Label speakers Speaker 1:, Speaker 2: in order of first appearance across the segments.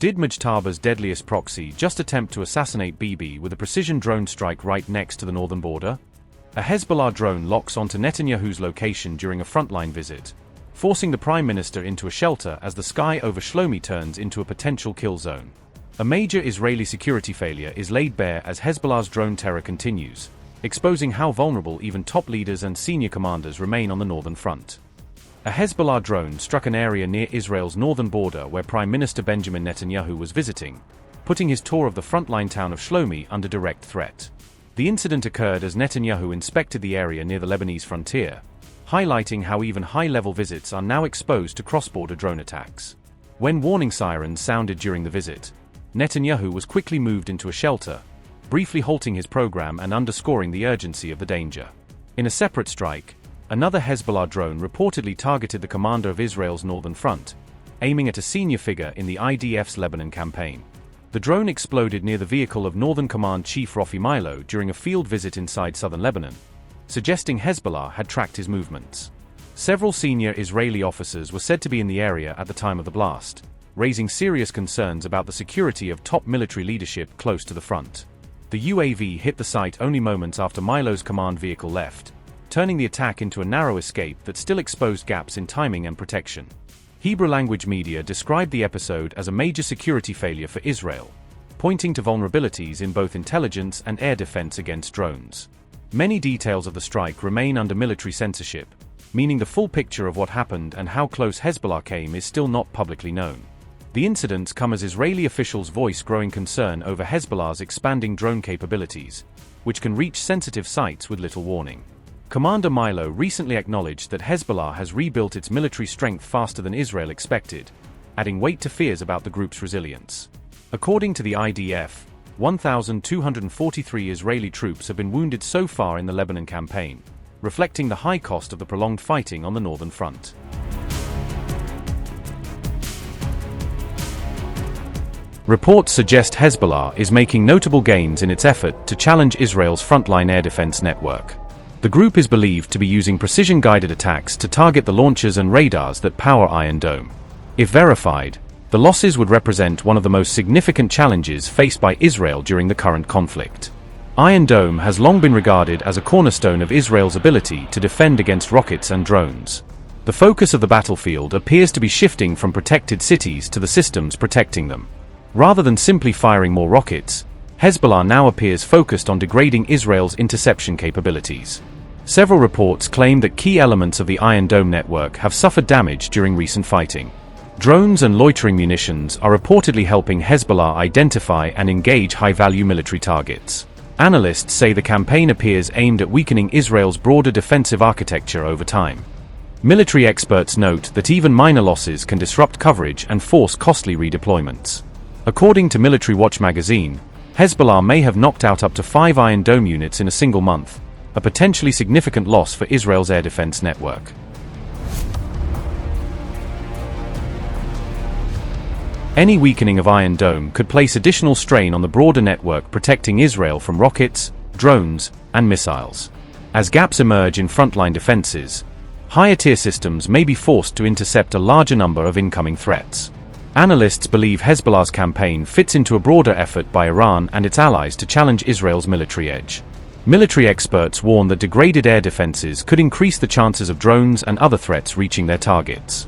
Speaker 1: Did Mojtaba's Deadliest proxy just attempt to assassinate Bibi with a precision drone strike right next to the northern border? A Hezbollah drone locks onto Netanyahu's location during a frontline visit, forcing the Prime Minister into a shelter as the sky over Shlomi turns into a potential kill zone. A major Israeli security failure is laid bare as Hezbollah's drone terror continues, exposing how vulnerable even top leaders and senior commanders remain on the northern front. A Hezbollah drone struck an area near Israel's northern border where Prime Minister Benjamin Netanyahu was visiting, putting his tour of the frontline town of Shlomi under direct threat. The incident occurred as Netanyahu inspected the area near the Lebanese frontier, highlighting how even high-level visits are now exposed to cross-border drone attacks. When warning sirens sounded during the visit, Netanyahu was quickly moved into a shelter, briefly halting his program and underscoring the urgency of the danger. In a separate strike, another Hezbollah drone reportedly targeted the commander of Israel's northern front, aiming at a senior figure in the IDF's Lebanon campaign. The drone exploded near the vehicle of Northern Command Chief Rafi Milo during a field visit inside southern Lebanon, suggesting Hezbollah had tracked his movements. Several senior Israeli officers were said to be in the area at the time of the blast, raising serious concerns about the security of top military leadership close to the front. The UAV hit the site only moments after Milo's command vehicle left, turning the attack into a narrow escape that still exposed gaps in timing and protection. Hebrew-language media described the episode as a major security failure for Israel, pointing to vulnerabilities in both intelligence and air defense against drones. Many details of the strike remain under military censorship, meaning the full picture of what happened and how close Hezbollah came is still not publicly known. The incidents come as Israeli officials voice growing concern over Hezbollah's expanding drone capabilities, which can reach sensitive sites with little warning. Commander Milo recently acknowledged that Hezbollah has rebuilt its military strength faster than Israel expected, adding weight to fears about the group's resilience. According to the IDF, 1,243 Israeli troops have been wounded so far in the Lebanon campaign, reflecting the high cost of the prolonged fighting on the northern front. Reports suggest Hezbollah is making notable gains in its effort to challenge Israel's frontline air defense network. The group is believed to be using precision-guided attacks to target the launchers and radars that power Iron Dome. If verified, the losses would represent one of the most significant challenges faced by Israel during the current conflict. Iron Dome has long been regarded as a cornerstone of Israel's ability to defend against rockets and drones. The focus of the battlefield appears to be shifting from protected cities to the systems protecting them. Rather than simply firing more rockets, Hezbollah now appears focused on degrading Israel's interception capabilities. Several reports claim that key elements of the Iron Dome network have suffered damage during recent fighting. Drones and loitering munitions are reportedly helping Hezbollah identify and engage high-value military targets. Analysts say the campaign appears aimed at weakening Israel's broader defensive architecture over time. Military experts note that even minor losses can disrupt coverage and force costly redeployments. According to Military Watch magazine, Hezbollah may have knocked out up to 5 Iron Dome units in a single month, a potentially significant loss for Israel's air defense network. Any weakening of Iron Dome could place additional strain on the broader network protecting Israel from rockets, drones, and missiles. As gaps emerge in frontline defenses, higher-tier systems may be forced to intercept a larger number of incoming threats. Analysts believe Hezbollah's campaign fits into a broader effort by Iran and its allies to challenge Israel's military edge. Military experts warn that degraded air defenses could increase the chances of drones and other threats reaching their targets.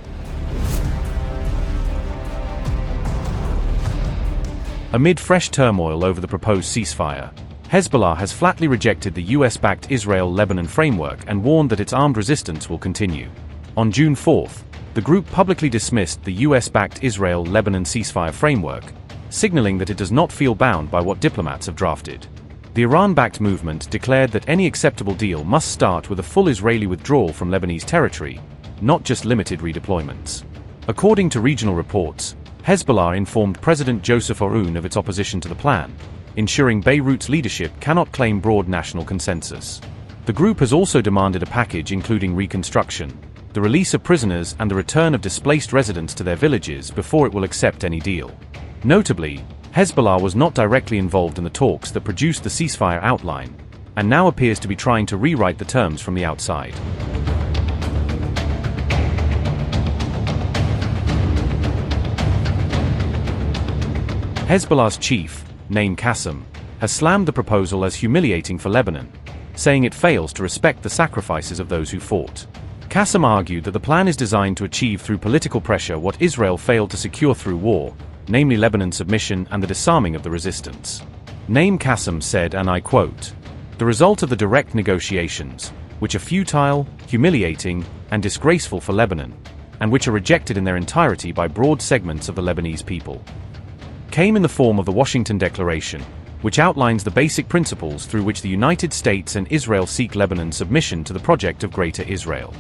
Speaker 1: Amid fresh turmoil over the proposed ceasefire, Hezbollah has flatly rejected the US-backed Israel-Lebanon framework and warned that its armed resistance will continue. On June 4th, the group publicly dismissed the US-backed Israel-Lebanon ceasefire framework, signaling that it does not feel bound by what diplomats have drafted. The Iran-backed movement declared that any acceptable deal must start with a full Israeli withdrawal from Lebanese territory, not just limited redeployments. According to regional reports, Hezbollah informed President Joseph Aoun of its opposition to the plan, ensuring Beirut's leadership cannot claim broad national consensus. The group has also demanded a package including reconstruction, the release of prisoners and the return of displaced residents to their villages before it will accept any deal. Notably, Hezbollah was not directly involved in the talks that produced the ceasefire outline, and now appears to be trying to rewrite the terms from the outside. Hezbollah's chief, Naim Qassem, has slammed the proposal as humiliating for Lebanon, saying it fails to respect the sacrifices of those who fought. Qassem argued that the plan is designed to achieve through political pressure what Israel failed to secure through war, namely Lebanon's submission and the disarming of the resistance. Naim Qassem said, and I quote, "The result of the direct negotiations, which are futile, humiliating, and disgraceful for Lebanon, and which are rejected in their entirety by broad segments of the Lebanese people, came in the form of the Washington Declaration, which outlines the basic principles through which the United States and Israel seek Lebanon's submission to the project of Greater Israel.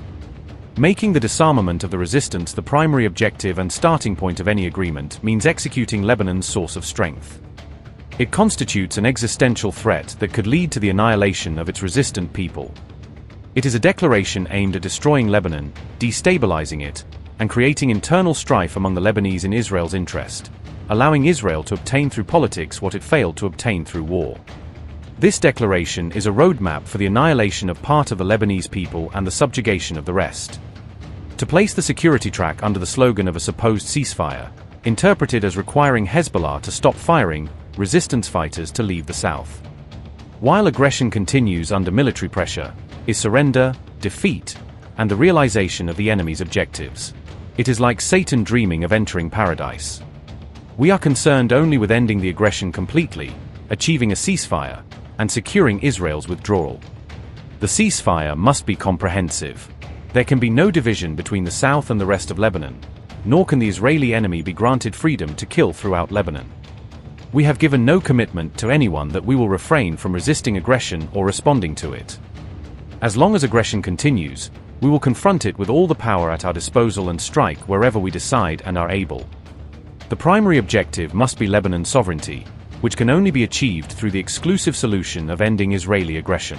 Speaker 1: Making the disarmament of the resistance the primary objective and starting point of any agreement means executing Lebanon's source of strength. It constitutes an existential threat that could lead to the annihilation of its resistant people. It is a declaration aimed at destroying Lebanon, destabilizing it, and creating internal strife among the Lebanese in Israel's interest, allowing Israel to obtain through politics what it failed to obtain through war. This declaration is a roadmap for the annihilation of part of the Lebanese people and the subjugation of the rest. To place the security track under the slogan of a supposed ceasefire, interpreted as requiring Hezbollah to stop firing, resistance fighters to leave the south. While aggression continues under military pressure, is surrender, defeat, and the realization of the enemy's objectives. It is like Satan dreaming of entering paradise. We are concerned only with ending the aggression completely, achieving a ceasefire, and securing Israel's withdrawal. The ceasefire must be comprehensive. There can be no division between the south and the rest of Lebanon, nor can the Israeli enemy be granted freedom to kill throughout Lebanon. We have given no commitment to anyone that we will refrain from resisting aggression or responding to it. As long as aggression continues, we will confront it with all the power at our disposal and strike wherever we decide and are able. The primary objective must be Lebanon's sovereignty, which can only be achieved through the exclusive solution of ending Israeli aggression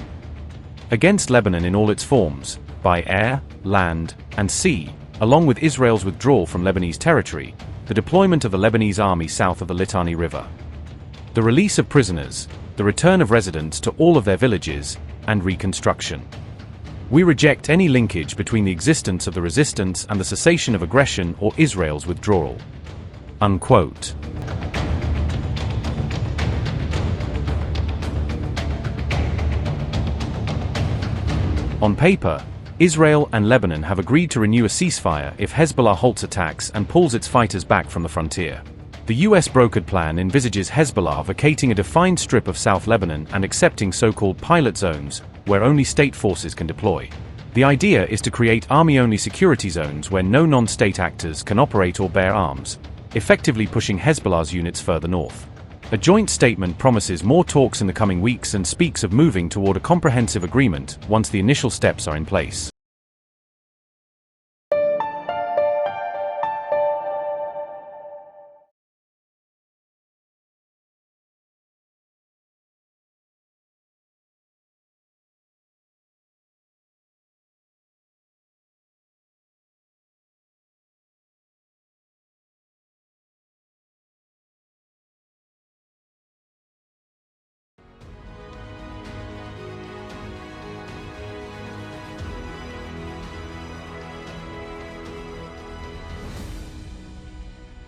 Speaker 1: against Lebanon in all its forms, by air, land, and sea, along with Israel's withdrawal from Lebanese territory, the deployment of the Lebanese army south of the Litani River, the release of prisoners, the return of residents to all of their villages, and reconstruction. We reject any linkage between the existence of the resistance and the cessation of aggression or Israel's withdrawal." Unquote. On paper, Israel and Lebanon have agreed to renew a ceasefire if Hezbollah halts attacks and pulls its fighters back from the frontier. The US brokered plan envisages Hezbollah vacating a defined strip of South Lebanon and accepting so-called pilot zones, where only state forces can deploy. The idea is to create army-only security zones where no non-state actors can operate or bear arms, effectively pushing Hezbollah's units further north. A joint statement promises more talks in the coming weeks and speaks of moving toward a comprehensive agreement once the initial steps are in place.